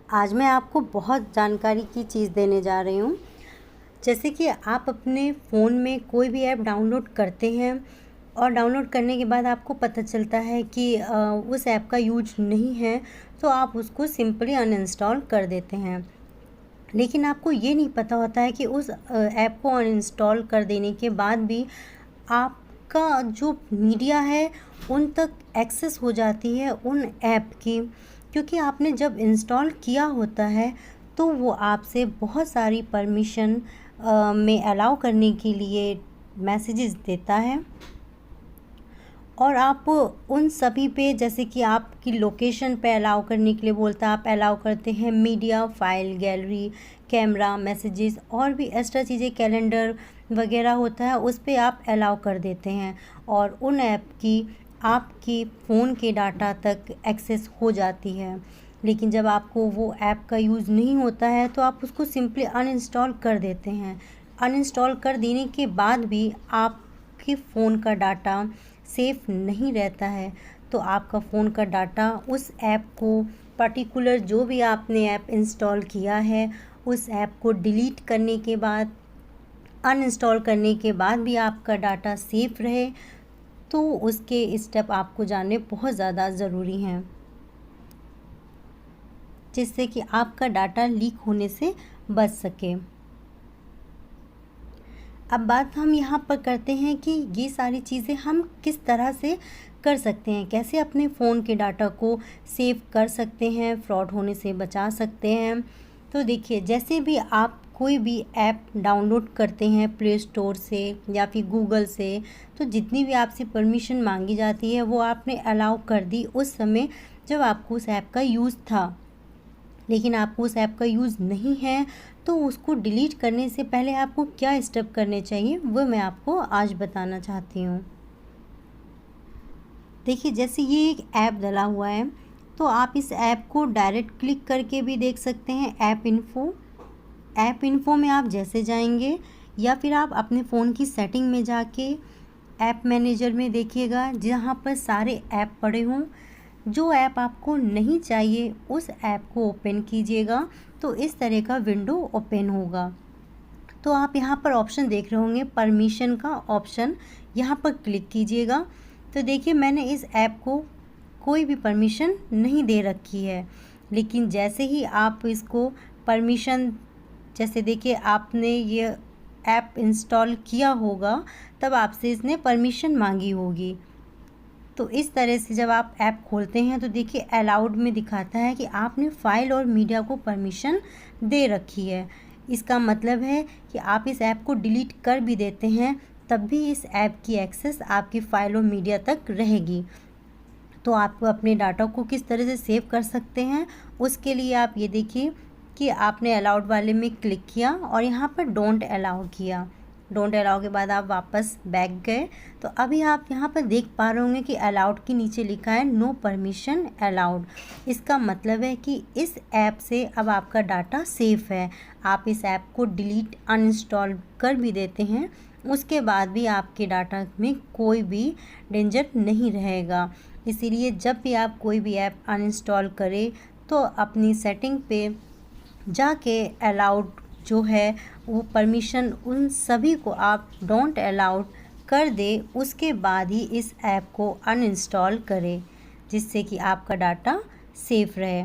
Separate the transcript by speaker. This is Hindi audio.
Speaker 1: आज मैं आपको बहुत जानकारी की चीज़ देने जा रही हूँ। जैसे कि आप अपने फ़ोन में कोई भी ऐप डाउनलोड करते हैं और डाउनलोड करने के बाद आपको पता चलता है कि उस ऐप का यूज़ नहीं है, तो आप उसको सिंपली अनइंस्टॉल कर देते हैं। लेकिन आपको ये नहीं पता होता है कि उस ऐप को अनइंस्टॉल कर देने के बाद भी आपका जो मीडिया है उन तक एक्सेस हो जाती है उन ऐप की, क्योंकि आपने जब इंस्टॉल किया होता है तो वो आपसे बहुत सारी परमिशन में अलाउ करने के लिए मैसेजेस देता है। और आप उन सभी पे, जैसे कि आपकी लोकेशन पे अलाउ करने के लिए बोलता है, आप अलाउ करते हैं media, file, gallery, camera, messages और भी एक्स्ट्रा चीज़ें, कैलेंडर वगैरह होता है, उस पे आप अलाउ कर देते हैं और उन ऐप की आपकी फ़ोन के डाटा तक एक्सेस हो जाती है। लेकिन जब आपको वो ऐप का यूज़ नहीं होता है तो आप उसको सिंपली अनइंस्टॉल कर देते हैं। अनइंस्टॉल कर देने के बाद भी आपके फ़ोन का डाटा सेफ़ नहीं रहता है, तो आपका फ़ोन का डाटा उस ऐप को, पर्टिकुलर जो भी आपने ऐप इंस्टॉल किया है, उस ऐप को डिलीट करने के बाद, अनइंस्टॉल करने के बाद भी आपका डाटा सेफ़ रहे, तो उसके स्टेप आपको जानने बहुत ज़्यादा ज़रूरी हैं, जिससे कि आपका डाटा लीक होने से बच सके। अब बात हम यहाँ पर करते हैं कि ये सारी चीज़ें हम किस तरह से कर सकते हैं, कैसे अपने फ़ोन के डाटा को सेव कर सकते हैं, फ्रॉड होने से बचा सकते हैं। तो देखिए, जैसे भी आप कोई भी ऐप डाउनलोड करते हैं प्ले स्टोर से या फिर गूगल से, तो जितनी भी आपसे परमिशन मांगी जाती है वो आपने अलाउ कर दी उस समय जब आपको उस ऐप का यूज़ था। लेकिन आपको उस ऐप का यूज़ नहीं है, तो उसको डिलीट करने से पहले आपको क्या स्टेप करने चाहिए वो मैं आपको आज बताना चाहती हूँ। देखिए, जैसे ये एक ऐप डला हुआ है, तो आप इस ऐप को डायरेक्ट क्लिक करके भी देख सकते हैं। ऐप इन्फो में आप जैसे जाएंगे, या फिर आप अपने फ़ोन की सेटिंग में जाके ऐप मैनेजर में देखिएगा, जहाँ पर सारे ऐप पड़े हों। जो ऐप आपको नहीं चाहिए उस ऐप को ओपन कीजिएगा, तो इस तरह का विंडो ओपन होगा। तो आप यहाँ पर ऑप्शन देख रहे होंगे, परमिशन का ऑप्शन, यहाँ पर क्लिक कीजिएगा। तो देखिए, मैंने इस ऐप को कोई भी परमिशन नहीं दे रखी है, लेकिन जैसे ही आप इसको परमिशन, जैसे देखिए आपने ये ऐप इंस्टॉल किया होगा तब आपसे इसने परमिशन मांगी होगी। तो इस तरह से जब आप ऐप खोलते हैं तो देखिए अलाउड में दिखाता है कि आपने फ़ाइल और मीडिया को परमिशन दे रखी है। इसका मतलब है कि आप इस ऐप को डिलीट कर भी देते हैं तब भी इस ऐप की एक्सेस आपकी फ़ाइल और मीडिया तक रहेगी। तो आप अपने डाटा को किस तरह से सेव कर सकते हैं, उसके लिए आप ये देखिए कि आपने अलाउड वाले में क्लिक किया और यहाँ पर डोंट अलाउ किया। डोंट अलाउ के बाद आप वापस बैक गए, तो अभी आप यहाँ पर देख पा रहे होंगे कि अलाउड के नीचे लिखा है नो परमिशन अलाउड। इसका मतलब है कि इस ऐप से अब आपका डाटा सेफ़ है। आप इस ऐप को डिलीट, अनइंस्टॉल कर भी देते हैं, उसके बाद भी आपके डाटा में कोई भी डेंजर नहीं रहेगा। इसीलिए जब भी आप कोई भी ऐप अनइंस्टॉल करें तो अपनी सेटिंग पे जाके अलाउड जो है वो परमिशन, उन सभी को आप डोंट अलाउड कर दें, उसके बाद ही इस ऐप को अनइंस्टॉल करें, जिससे कि आपका डाटा सेफ़ रहे।